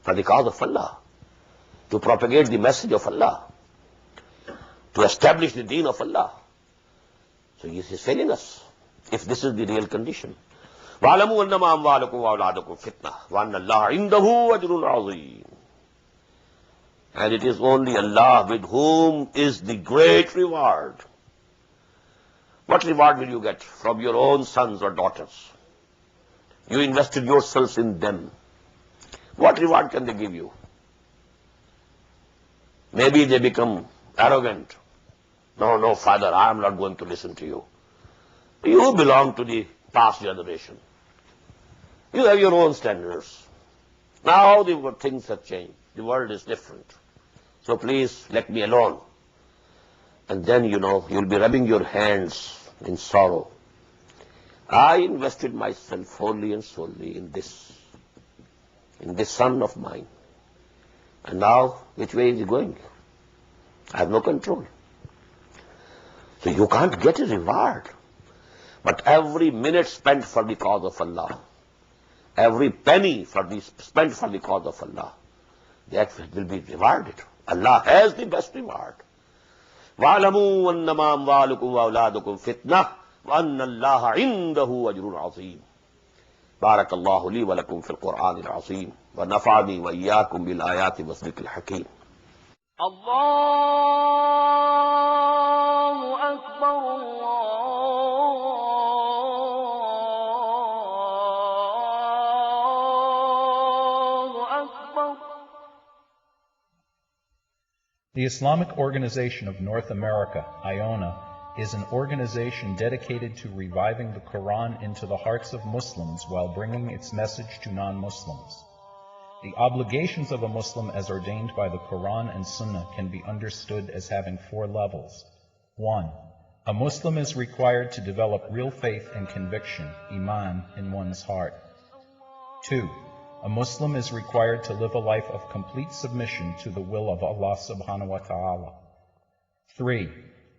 S2: for the cause of Allah, to propagate the message of Allah, to establish the deen of Allah. So he is failing us, if this is the real condition. وَعَلَمُوا أَنَّمَا أَمْوَالُكُمْ وَأَوْلَادُكُمْ فِتْنَةٌ وَأَنَّ اللَّهَ عِنْدَهُ أَجْرٌ عَظِيمٌ. And it is only Allah with whom is the great reward. What reward will you get from your own sons or daughters? You invested yourselves in them. What reward can they give you? Maybe they become arrogant. No, father, I am not going to listen to you. You belong to the past generation. You have your own standards. Now the things have changed. The world is different. So please let me alone. And then, you'll be rubbing your hands in sorrow. I invested myself wholly and solely in this son of mine. And now, which way is he going? I have no control. So you can't get a reward. But every minute spent for the cause of Allah, every penny spent for the cause of Allah, that will be rewarded. Allah has the best reward. وَعَلَمُوا أَنَّمَا أَمْوَالُكُمْ وَأَوْلَادُكُمْ فِتْنَةٌ وَأَنَّ اللَّهَ عِنْدَهُ أَجْرٌ عَظِيمٌ. بارك الله لي ولكم في القرآن العظيم ونفعني وإياكم بالآيات والذكر الحكيم.
S1: الله أكبر الله أكبر.
S3: The Islamic Organization of North America, IONA, is an organization dedicated to reviving the Quran into the hearts of Muslims while bringing its message to non-Muslims. The obligations of a Muslim as ordained by the Quran and Sunnah can be understood as having 4 levels. 1. A Muslim is required to develop real faith and conviction, iman, in one's heart. 2. A Muslim is required to live a life of complete submission to the will of Allah subhanahu wa ta'ala. 3.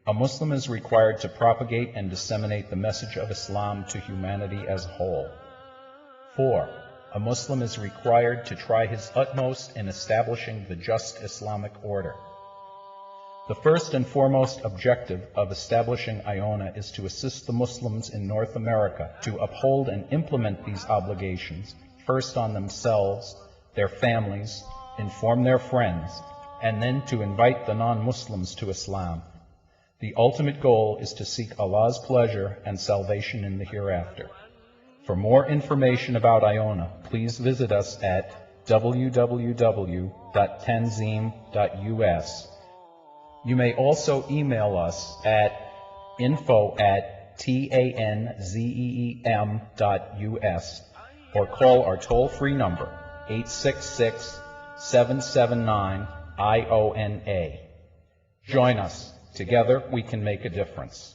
S3: A Muslim is required to propagate and disseminate the message of Islam to humanity as a whole. 4. A Muslim is required to try his utmost in establishing the just Islamic order. The first and foremost objective of establishing IONA is to assist the Muslims in North America to uphold and implement these obligations, first on themselves, their families, inform their friends, and then to invite the non-Muslims to Islam. The ultimate goal is to seek Allah's pleasure and salvation in the hereafter. For more information about Iona, please visit us at www.tanzim.us. You may also email us at info@tanzeem.us or call our toll-free number 866-779-IONA. Join us. Together we can make a difference.